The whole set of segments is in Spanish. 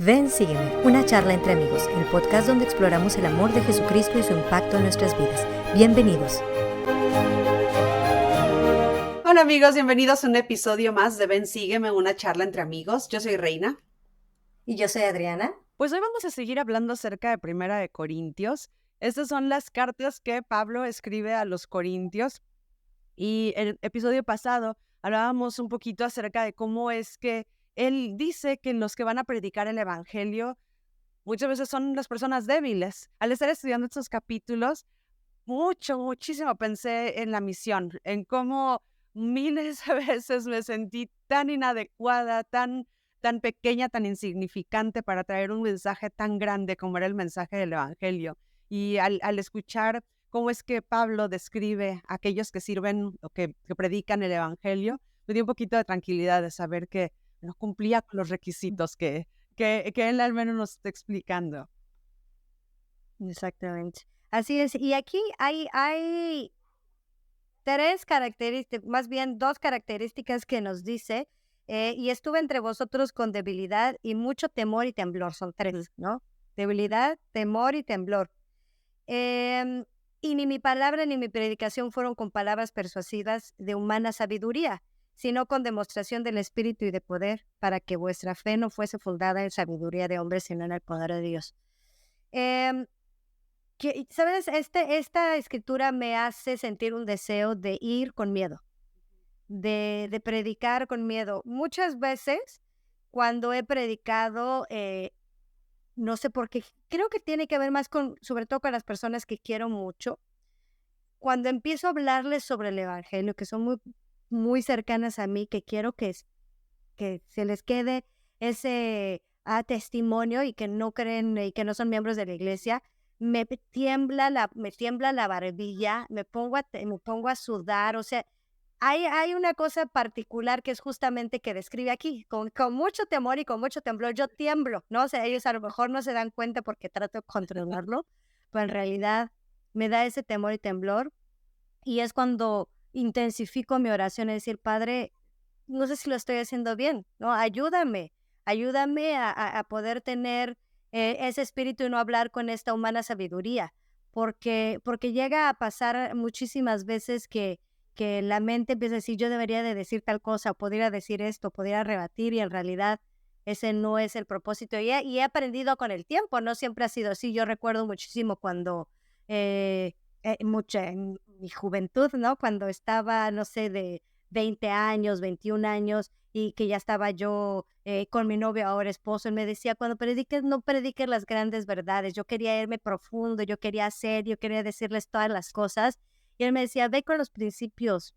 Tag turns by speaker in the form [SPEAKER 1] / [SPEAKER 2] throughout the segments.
[SPEAKER 1] Ven, sígueme, una charla entre amigos, el podcast donde exploramos el amor de Jesucristo y su impacto en nuestras vidas. Bienvenidos.
[SPEAKER 2] Hola amigos, bienvenidos a un episodio más de Ven, sígueme, una charla entre amigos. Yo soy Reina.
[SPEAKER 1] Y yo soy Adriana.
[SPEAKER 3] Pues hoy vamos a seguir hablando acerca de Primera de Corintios. Estas son las cartas que Pablo escribe a los corintios. Y el episodio pasado hablábamos un poquito acerca de cómo es que él dice que los que van a predicar el evangelio muchas veces son las personas débiles. Al estar estudiando estos capítulos, muchísimo pensé en la misión, en cómo miles de veces me sentí tan inadecuada, tan pequeña, tan insignificante para traer un mensaje tan grande como era el mensaje del evangelio. Y al escuchar cómo es que Pablo describe a aquellos que sirven o que predican el evangelio, me dio un poquito de tranquilidad de saber que no cumplía con los requisitos que él al menos nos está explicando.
[SPEAKER 4] Exactamente. Así es. Y aquí hay tres características, más bien dos características que nos dice, y estuve entre vosotros con debilidad y mucho temor y temblor. Son tres, ¿no? Debilidad, temor y temblor. Y ni mi palabra ni mi predicación fueron con palabras persuasivas de humana sabiduría, sino con demostración del Espíritu y de poder, para que vuestra fe no fuese fundada en sabiduría de hombres, sino en el poder de Dios. ¿Sabes? Esta escritura me hace sentir un deseo de ir con miedo, de predicar con miedo. Muchas veces, cuando he predicado, no sé por qué, creo que tiene que ver más sobre todo con las personas que quiero mucho. Cuando empiezo a hablarles sobre el evangelio, que son muy cercanas a mí, que quiero que se les quede ese testimonio y que no creen y que no son miembros de la iglesia, me tiembla la barbilla, me pongo a sudar. O sea, hay una cosa particular que es justamente que describe aquí, con mucho temor y con mucho temblor. Yo tiemblo, ¿no? O sea, ellos a lo mejor no se dan cuenta porque trato de controlarlo, pero en realidad me da ese temor y temblor. Y es cuando intensifico mi oración, es decir, Padre, no sé si lo estoy haciendo bien, ¿no? Ayúdame a poder tener ese espíritu y no hablar con esta humana sabiduría, porque llega a pasar muchísimas veces que la mente empieza a decir, yo debería de decir tal cosa, o podría decir esto, podría rebatir, y en realidad ese no es el propósito. Y he aprendido con el tiempo, no siempre ha sido así. Yo recuerdo muchísimo cuando, en mi juventud, ¿no? Cuando estaba, no sé, de 20 años, 21 años, y que ya estaba yo con mi novio, ahora esposo. Él me decía, cuando prediques, no prediques las grandes verdades. Yo quería irme profundo, yo quería decirles todas las cosas. Y él me decía, ve con los principios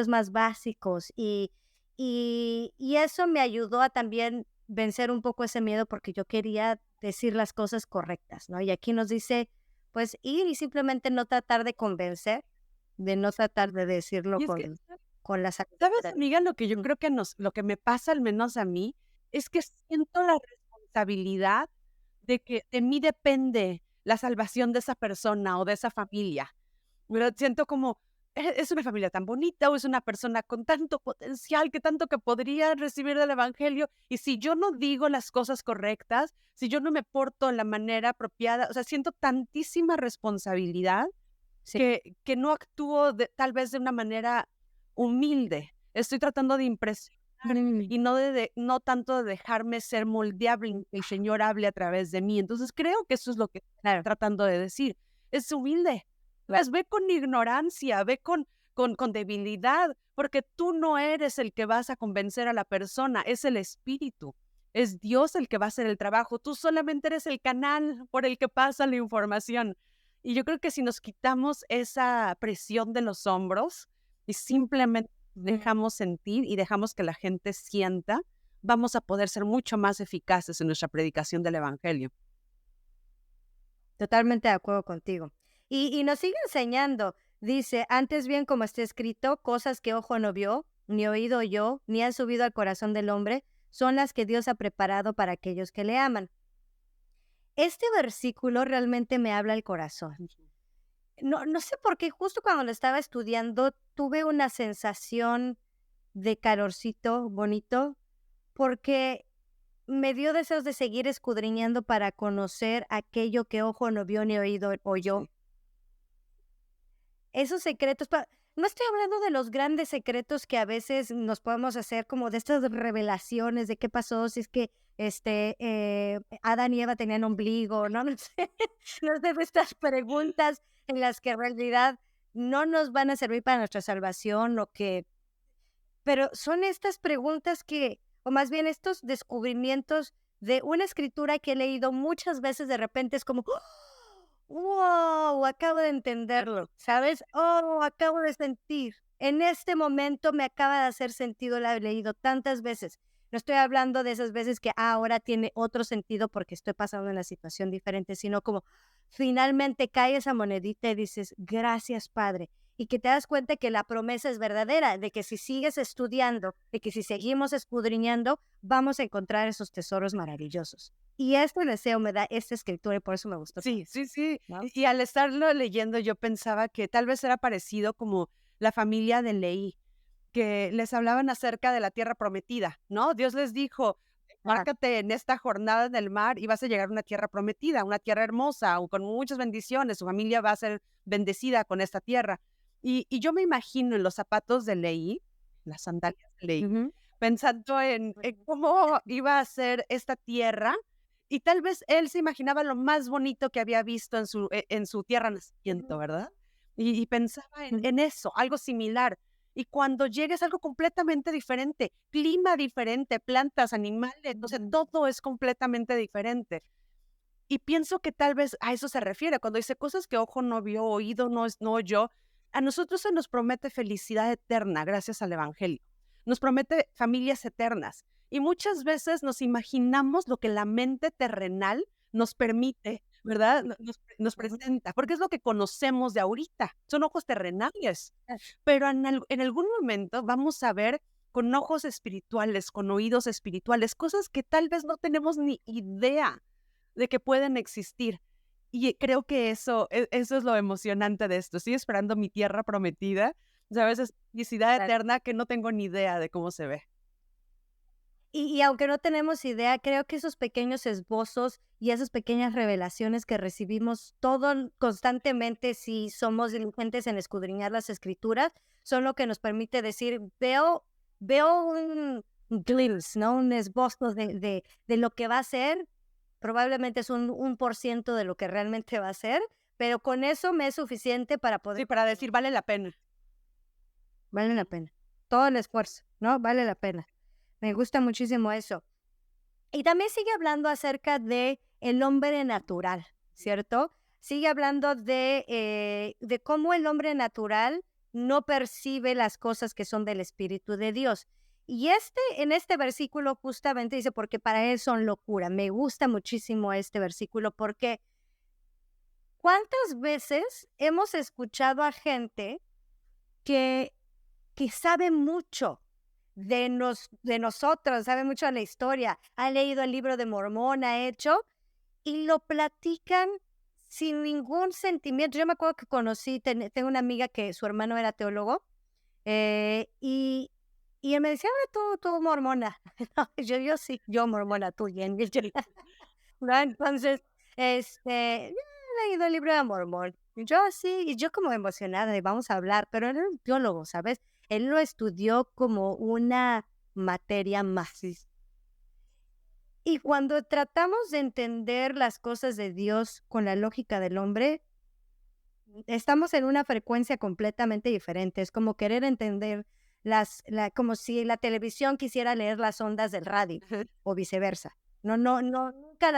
[SPEAKER 4] más básicos. Y eso me ayudó a también vencer un poco ese miedo, porque yo quería decir las cosas correctas, ¿no? Y aquí nos dice, pues, ir y simplemente no tratar de convencer, de no tratar de decirlo
[SPEAKER 3] Y es que,
[SPEAKER 4] con la
[SPEAKER 3] ¿sabes,
[SPEAKER 4] sabiduría.
[SPEAKER 3] amiga? Lo que yo creo que lo que me pasa, al menos a mí, es que siento la responsabilidad de que de mí depende la salvación de esa persona o de esa familia. ¿Verdad? Siento como, es una familia tan bonita, o es una persona con tanto potencial, que tanto que podría recibir del evangelio, y si yo no digo las cosas correctas, si yo no me porto de la manera apropiada, o sea, siento tantísima responsabilidad
[SPEAKER 4] Sí.
[SPEAKER 3] que no actúo tal vez de una manera humilde. Estoy tratando de impresionar y no tanto de dejarme ser moldeable, que el Señor hable a través de mí. Entonces creo que eso es lo que estoy tratando de decir. Es humilde. Pues ve con ignorancia, ve con debilidad, porque tú no eres el que vas a convencer a la persona, es el Espíritu. Es Dios el que va a hacer el trabajo. Tú solamente eres el canal por el que pasa la información. Y yo creo que si nos quitamos esa presión de los hombros y simplemente dejamos sentir y dejamos que la gente sienta, vamos a poder ser mucho más eficaces en nuestra predicación del evangelio.
[SPEAKER 4] Totalmente de acuerdo contigo. Y nos sigue enseñando, dice, antes bien como está escrito, cosas que ojo no vio, ni oído oyó, ni han subido al corazón del hombre, son las que Dios ha preparado para aquellos que le aman. Este versículo realmente me habla al corazón. No sé por qué, justo cuando lo estaba estudiando, tuve una sensación de calorcito bonito, porque me dio deseos de seguir escudriñando para conocer aquello que ojo no vio ni oído oyó. Esos secretos, no estoy hablando de los grandes secretos que a veces nos podemos hacer como de estas revelaciones de qué pasó, si es que Adán y Eva tenían ombligo, no sé, no sé, de estas preguntas en las que en realidad no nos van a servir para nuestra salvación pero son estas preguntas o más bien estos descubrimientos de una escritura que he leído muchas veces, de repente es como, wow, acabo de entenderlo, ¿sabes? Oh, acabo de sentir. En este momento me acaba de hacer sentido, la he leído tantas veces. No estoy hablando de esas veces que ahora tiene otro sentido porque estoy pasando en una situación diferente, sino como finalmente cae esa monedita y dices, gracias, Padre. Y que te das cuenta que la promesa es verdadera, de que si sigues estudiando, de que si seguimos escudriñando, vamos a encontrar esos tesoros maravillosos. Y este deseo me da esta escritura y por eso me gustó.
[SPEAKER 3] Sí, sí, sí.
[SPEAKER 4] ¿No?
[SPEAKER 3] Y al estarlo leyendo, yo pensaba que tal vez era parecido como la familia de Leí, que les hablaban acerca de la tierra prometida, ¿no? Dios les dijo, márcate en esta jornada del mar y vas a llegar a una tierra prometida, una tierra hermosa, con muchas bendiciones, su familia va a ser bendecida con esta tierra. Y yo me imagino en los zapatos de Leí, las sandalias de Leí, pensando en cómo iba a ser esta tierra, y tal vez él se imaginaba lo más bonito que había visto en su tierra nacimiento, ¿verdad? Y pensaba en eso, algo similar. Y cuando llega es algo completamente diferente, clima diferente, plantas, animales, entonces todo es completamente diferente. Y pienso que tal vez a eso se refiere, cuando dice cosas que ojo no vio, oído no oyó. A nosotros se nos promete felicidad eterna gracias al Evangelio. Nos promete familias eternas. Y muchas veces nos imaginamos lo que la mente terrenal nos permite, ¿verdad? Nos presenta, porque es lo que conocemos de ahorita. Son ojos terrenales. Pero en algún momento vamos a ver con ojos espirituales, con oídos espirituales, cosas que tal vez no tenemos ni idea de que pueden existir. Y creo que eso es lo emocionante de esto. Estoy esperando mi tierra prometida, ¿sabes? Es felicidad eterna que no tengo ni idea de cómo se ve.
[SPEAKER 4] Y aunque no tenemos idea, creo que esos pequeños esbozos y esas pequeñas revelaciones que recibimos constantemente, si somos diligentes en escudriñar las escrituras, son lo que nos permite decir, veo un glimpse, ¿no? Un esbozo de lo que va a ser. Probablemente es un 1% de lo que realmente va a ser, pero con eso me es suficiente para poder...
[SPEAKER 3] Sí, para decir, vale la pena.
[SPEAKER 4] Vale la pena. Todo el esfuerzo, ¿no? Vale la pena. Me gusta muchísimo eso. Y también sigue hablando acerca de el hombre natural, ¿cierto? Sigue hablando de cómo el hombre natural no percibe las cosas que son del Espíritu de Dios. Y en este versículo justamente dice, porque para él son locura. Me gusta muchísimo este versículo porque ¿cuántas veces hemos escuchado a gente que sabe mucho de nosotros, sabe mucho de la historia, ha leído el libro de Mormón, ha hecho, y lo platican sin ningún sentimiento? Yo me acuerdo que tengo una amiga que su hermano era teólogo, y él me decía, tú mormona. No, yo sí, yo mormona, tú bien. ¿No? Entonces, yo he leído el libro de Mormón. Y yo sí, y yo como emocionada de vamos a hablar, pero él era un teólogo, ¿sabes? Él lo estudió como una materia más. Y cuando tratamos de entender las cosas de Dios con la lógica del hombre, estamos en una frecuencia completamente diferente. Es como querer entender como si la televisión quisiera leer las ondas del radio o viceversa. No, nunca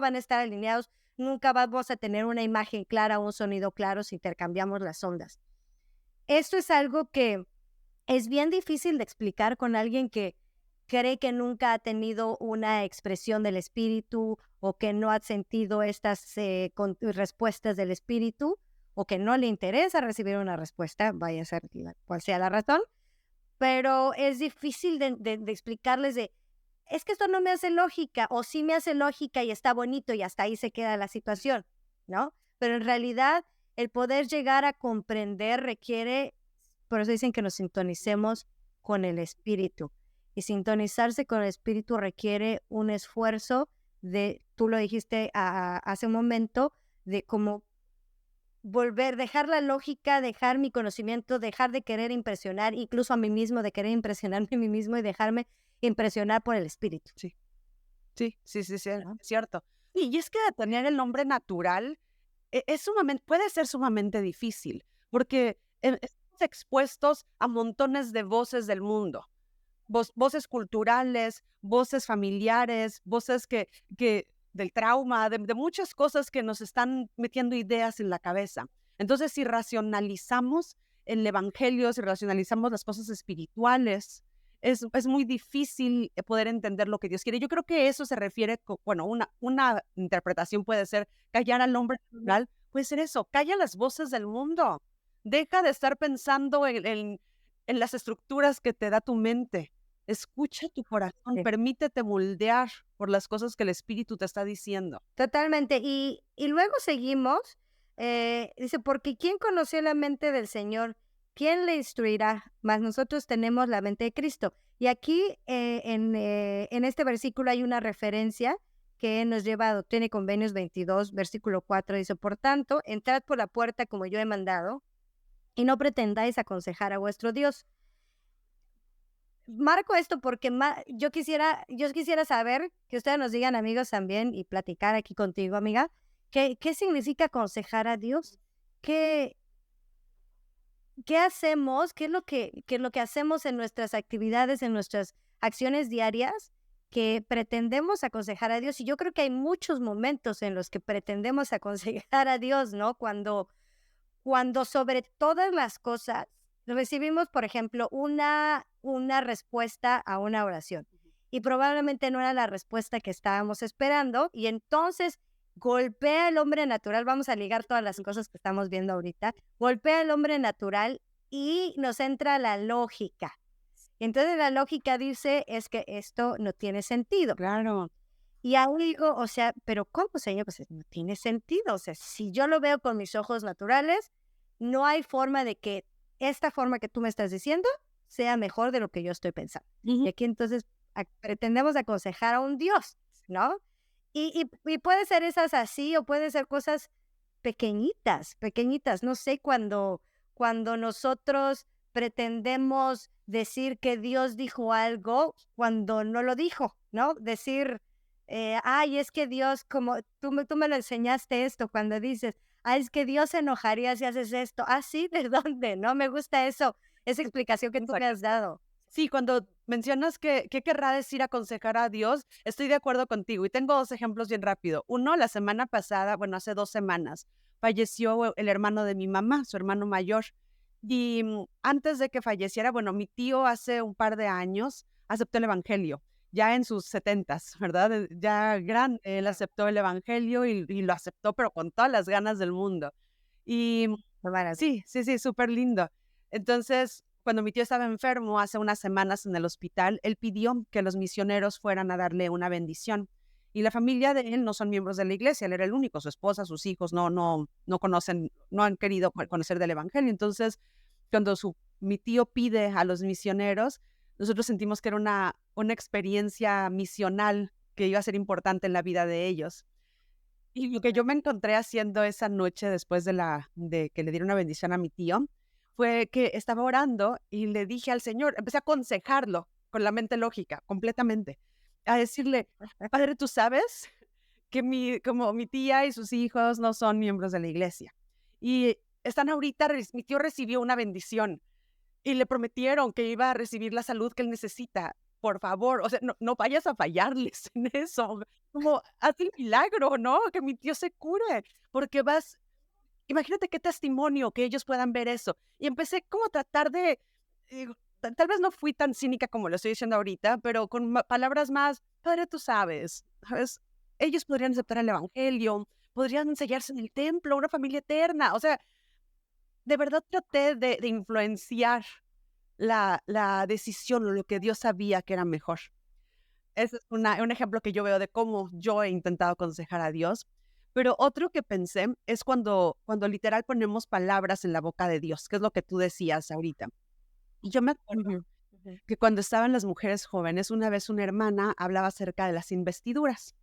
[SPEAKER 4] van a estar alineados, nunca vamos a tener una imagen clara, un sonido claro si intercambiamos las ondas. Esto es algo que es bien difícil de explicar con alguien que cree que nunca ha tenido una expresión del espíritu o que no ha sentido estas respuestas del espíritu o que no le interesa recibir una respuesta, vaya a ser cual sea la razón, pero es difícil de explicarles es que esto no me hace lógica, o sí me hace lógica y está bonito y hasta ahí se queda la situación, ¿no? Pero en realidad el poder llegar a comprender requiere, por eso dicen que nos sintonicemos con el espíritu, y sintonizarse con el Espíritu requiere un esfuerzo tú lo dijiste hace un momento, de como dejar la lógica, dejar mi conocimiento, dejar de querer impresionar, incluso a mí mismo, de querer impresionarme a mí mismo y dejarme impresionar por el Espíritu.
[SPEAKER 3] Sí, es cierto. Y es que tener el nombre natural puede ser sumamente difícil, porque estamos expuestos a montones de voces del mundo, voces culturales, voces familiares, voces que del trauma, de muchas cosas que nos están metiendo ideas en la cabeza. Entonces, si racionalizamos el evangelio, si racionalizamos las cosas espirituales, es muy difícil poder entender lo que Dios quiere. Yo creo que eso se refiere, bueno, una interpretación puede ser callar al hombre natural, puede ser eso, calla las voces del mundo. Deja de estar pensando en las estructuras que te da tu mente. Escucha tu corazón,
[SPEAKER 4] Sí.
[SPEAKER 3] permítete moldear por las cosas que el Espíritu te está diciendo.
[SPEAKER 4] Totalmente. Y luego seguimos, dice, porque ¿quién conoció la mente del Señor? ¿Quién le instruirá? Mas nosotros tenemos la mente de Cristo. Y aquí en este versículo hay una referencia que nos lleva a Doctrina y Convenios 22, versículo 4. Dice, por tanto, entrad por la puerta como yo he mandado, y no pretendáis aconsejar a vuestro Dios. Marco esto porque yo quisiera saber que ustedes nos digan, amigos, también, y platicar aquí contigo, amiga, ¿qué significa aconsejar a Dios? ¿Qué hacemos? ¿Qué es lo que hacemos en nuestras actividades, en nuestras acciones diarias, que pretendemos aconsejar a Dios? Y yo creo que hay muchos momentos en los que pretendemos aconsejar a Dios, ¿no? Cuando sobre todas las cosas recibimos, por ejemplo, una respuesta a una oración y probablemente no era la respuesta que estábamos esperando, y entonces golpea el hombre natural. Vamos a ligar todas las cosas que estamos viendo ahorita. Golpea el hombre natural y nos entra la lógica. Entonces la lógica dice, es que esto no tiene sentido.
[SPEAKER 3] Claro.
[SPEAKER 4] Y aún digo, o sea, pero ¿cómo, Señor? Pues no tiene sentido. O sea, si yo lo veo con mis ojos naturales, no hay forma de que esta forma que tú me estás diciendo sea mejor de lo que yo estoy pensando. Y aquí entonces pretendemos aconsejar a un Dios, ¿no? Y puede ser esas así, o puede ser cosas pequeñitas. No sé, cuando nosotros pretendemos decir que Dios dijo algo cuando no lo dijo, ¿no? Decir, ay, es que Dios, como tú me lo enseñaste esto, cuando dices, ay, es que Dios se enojaría si haces esto. Ah, sí, ¿de dónde? No me gusta eso, esa explicación que tú me has dado.
[SPEAKER 3] Sí, cuando mencionas que qué querrá decir aconsejar a Dios, estoy de acuerdo contigo. Y tengo 2 ejemplos bien rápido. Uno, la semana pasada, bueno, hace 2 semanas, falleció el hermano de mi mamá, su hermano mayor. Y antes de que falleciera, bueno, mi tío hace un par de años aceptó el evangelio, ya en sus 70s, ¿verdad? Ya grande, él aceptó el evangelio y lo aceptó, pero con todas las ganas del mundo. Y sí, súper lindo. Entonces, cuando mi tío estaba enfermo hace unas semanas en el hospital, él pidió que los misioneros fueran a darle una bendición. Y la familia de él no son miembros de la iglesia, él era el único, su esposa, sus hijos no conocen, no han querido conocer del evangelio. Entonces, cuando mi tío pide a los misioneros, nosotros sentimos que era una experiencia misional que iba a ser importante en la vida de ellos. Y lo que yo me encontré haciendo esa noche después de que le diera una bendición a mi tío, fue que estaba orando y le dije al Señor, empecé a aconsejarlo con la mente lógica, completamente, a decirle, Padre, tú sabes que como mi tía y sus hijos no son miembros de la iglesia. Y están ahorita, mi tío recibió una bendición y le prometieron que iba a recibir la salud que él necesita. Por favor, o sea, no vayas a fallarles en eso. Como, haz el milagro, ¿no? Que mi tío se cure, porque imagínate qué testimonio que ellos puedan ver eso. Y empecé como a tratar de, tal vez no fui tan cínica como lo estoy diciendo ahorita, pero con palabras más, Padre, tú sabes, ellos podrían aceptar el evangelio, podrían enseñarse en el templo, una familia eterna. O sea, de verdad traté de influenciar la decisión o lo que Dios sabía que era mejor. Ese es un ejemplo que yo veo de cómo yo he intentado aconsejar a Dios. Pero otro que pensé es cuando literal ponemos palabras en la boca de Dios, que es lo que tú decías ahorita. Y yo me acuerdo que cuando estaban las mujeres jóvenes, una vez una hermana hablaba acerca de las investiduras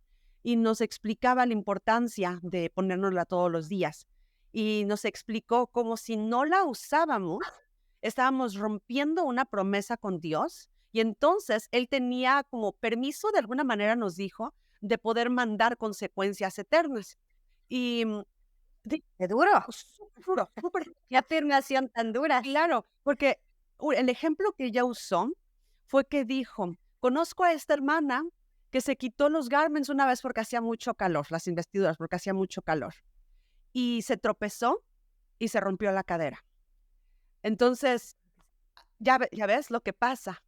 [SPEAKER 3] y nos explicaba la importancia de ponérnosla todos los días. Y nos explicó como si no la usábamos, estábamos rompiendo una promesa con Dios. Y entonces él tenía como permiso, de alguna manera nos dijo, de poder mandar consecuencias eternas. Y
[SPEAKER 4] ¡Qué duro!
[SPEAKER 3] súper duro, súper.
[SPEAKER 4] ¡Qué afirmación tan dura!
[SPEAKER 3] Claro, porque el ejemplo que ella usó fue que dijo, conozco a esta hermana que se quitó los garments una vez porque hacía mucho calor, las investiduras porque hacía mucho calor, y se tropezó y se rompió la cadera. Entonces, ya ves lo que pasa.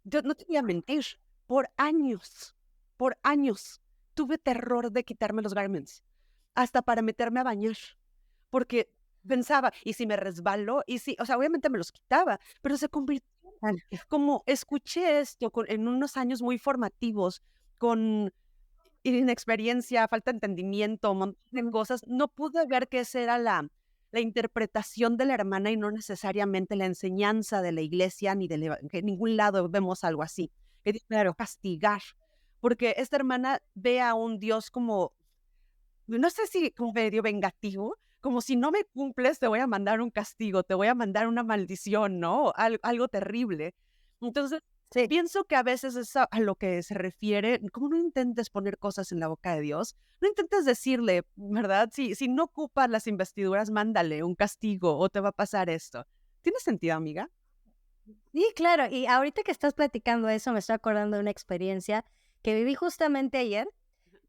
[SPEAKER 3] Yo no te voy a mentir, por años, tuve terror de quitarme los garments, hasta para meterme a bañar, porque pensaba, ¿y si me resbaló? Y si, o sea, obviamente me los quitaba, pero se convirtió, como escuché esto en unos años muy formativos, con inexperiencia, falta de entendimiento, un montón de cosas, no pude ver que esa era la interpretación de la hermana y no necesariamente la enseñanza de la iglesia ni que en ningún lado vemos algo así. Que dice, claro, castigar, porque esta hermana ve a un Dios como, no sé si como medio vengativo, como si no me cumples te voy a mandar un castigo, te voy a mandar una maldición, ¿no? Algo terrible. Entonces,
[SPEAKER 4] Sí.
[SPEAKER 3] pienso que a veces es a lo que se refiere, como no intentes poner cosas en la boca de Dios, no intentes decirle, ¿verdad? Si no ocupas las investiduras, mándale un castigo o te va a pasar esto. ¿Tiene sentido, amiga?
[SPEAKER 4] Sí, claro. Y ahorita que estás platicando eso, me estoy acordando de una experiencia que viví justamente ayer.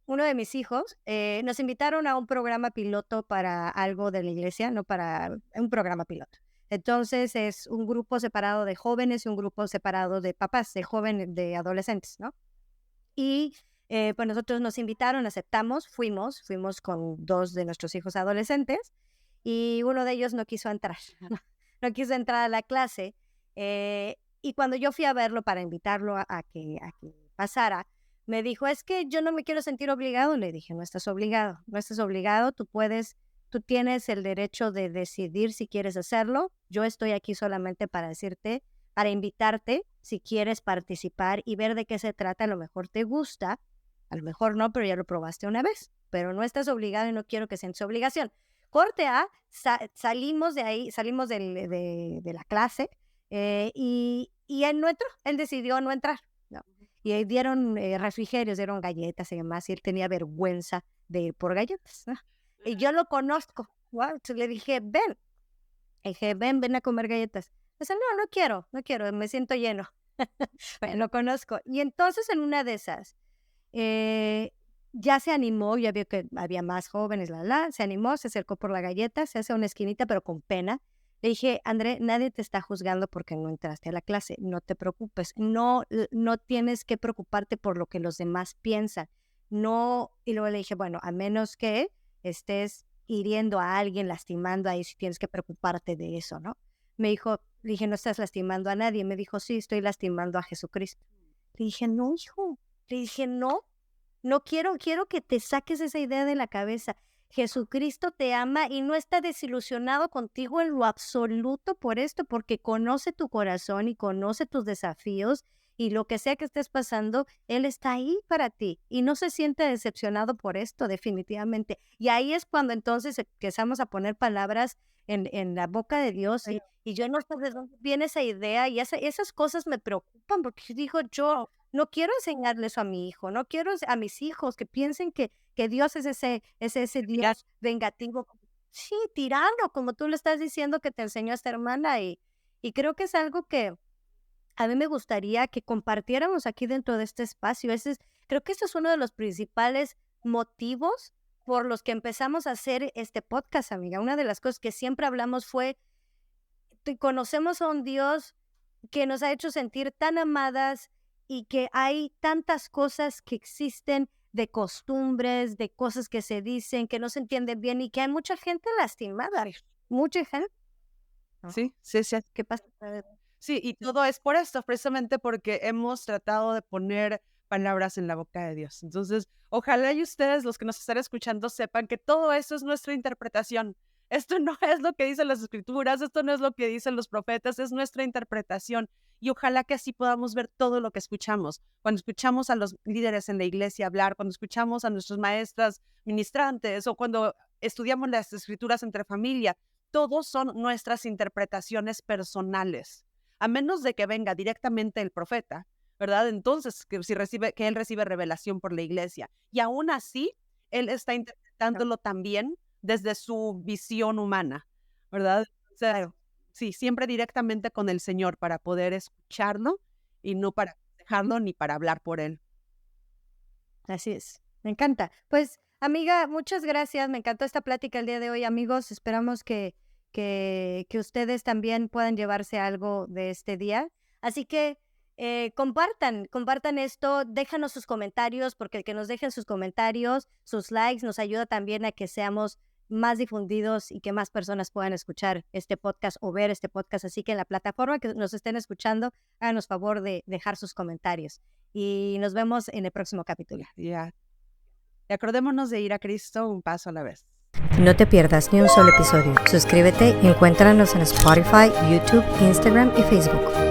[SPEAKER 4] Uno de mis hijos nos invitaron a un programa piloto para algo de la iglesia, no para un programa piloto. Entonces es un grupo separado de jóvenes y un grupo separado de papás, de jóvenes, de adolescentes, ¿no? Y pues nosotros nos invitaron, aceptamos, fuimos con 2 de nuestros hijos adolescentes y uno de ellos no quiso entrar, no quiso entrar a la clase. Y cuando yo fui a verlo para invitarlo a que pasara, me dijo, es que yo no me quiero sentir obligado. Le dije, no estás obligado, tú tienes el derecho de decidir si quieres hacerlo. Yo estoy aquí solamente para decirte, para invitarte, si quieres participar y ver de qué se trata. A lo mejor te gusta, a lo mejor no, pero ya lo probaste una vez, pero no estás obligado y no quiero que sientas obligación. Corte A, salimos de ahí, salimos de la clase y él no entró, él decidió no entrar. ¿No? Y ahí dieron refrigerios, dieron galletas y demás, y él tenía vergüenza de ir por galletas, ¿no? Y yo lo conozco, ¿no? Entonces le dije, ven a comer galletas. Dice, no quiero, me siento lleno. Bueno, lo conozco. Y entonces en una de esas, ya se animó, ya vio que había más jóvenes, se animó, se acercó por la galleta, se hace a una esquinita, pero con pena. Le dije, André, nadie te está juzgando porque no entraste a la clase, no te preocupes, no tienes que preocuparte por lo que los demás piensan, no. Y luego le dije, bueno, a menos que estés hiriendo a alguien, lastimando ahí, si tienes que preocuparte de eso, ¿no? Le dije, no estás lastimando a nadie. Me dijo, sí, estoy lastimando a Jesucristo. Le dije, no, hijo, no quiero que te saques esa idea de la cabeza. Jesucristo te ama y no está desilusionado contigo en lo absoluto por esto, porque conoce tu corazón y conoce tus desafíos y lo que sea que estés pasando, Él está ahí para ti y no se siente decepcionado por esto, definitivamente. Y ahí es cuando entonces empezamos a poner palabras en la boca de Dios y yo no sé de dónde viene esa idea y esas cosas me preocupan porque digo, yo no quiero enseñarle eso a mi hijo, no quiero a mis hijos que piensen que Dios es ese Dios vengativo. Sí, tirano, como tú le estás diciendo que te enseñó esta hermana y creo que es algo que a mí me gustaría que compartiéramos aquí dentro de este espacio. Creo que este es uno de los principales motivos por los que empezamos a hacer este podcast, amiga. Una de las cosas que siempre hablamos fue, conocemos a un Dios que nos ha hecho sentir tan amadas y que hay tantas cosas que existen de costumbres, de cosas que se dicen, que no se entienden bien y que hay mucha gente lastimada, mucha gente.
[SPEAKER 3] Sí.
[SPEAKER 4] ¿Qué pasa?
[SPEAKER 3] Sí, y todo es por esto, precisamente porque hemos tratado de poner palabras en la boca de Dios. Entonces, ojalá y ustedes, los que nos están escuchando, sepan que todo eso es nuestra interpretación. Esto no es lo que dicen las escrituras, esto no es lo que dicen los profetas, es nuestra interpretación. Y ojalá que así podamos ver todo lo que escuchamos. Cuando escuchamos a los líderes en la iglesia hablar, cuando escuchamos a nuestras maestras ministrantes o cuando estudiamos las escrituras entre familia, todos son nuestras interpretaciones personales. A menos de que venga directamente el profeta, ¿verdad? Entonces, que él recibe revelación por la iglesia. Y aún así, él está interpretándolo también desde su visión humana, ¿verdad? O sea, sí, siempre directamente con el Señor para poder escucharlo y no para dejarlo ni para hablar por él.
[SPEAKER 4] Así es, me encanta. Pues, amiga, muchas gracias, me encantó esta plática el día de hoy, amigos. Esperamos que ustedes también puedan llevarse algo de este día. Así que compartan esto, déjanos sus comentarios, porque el que nos dejen sus comentarios, sus likes, nos ayuda también a que seamos más difundidos y que más personas puedan escuchar este podcast o ver este podcast. Así que en la plataforma que nos estén escuchando, háganos favor de dejar sus comentarios. Y nos vemos en el próximo capítulo.
[SPEAKER 3] Ya. Y acordémonos de ir a Cristo un paso a la vez.
[SPEAKER 1] No te pierdas ni un solo episodio. Suscríbete y encuéntranos en Spotify, YouTube, Instagram y Facebook.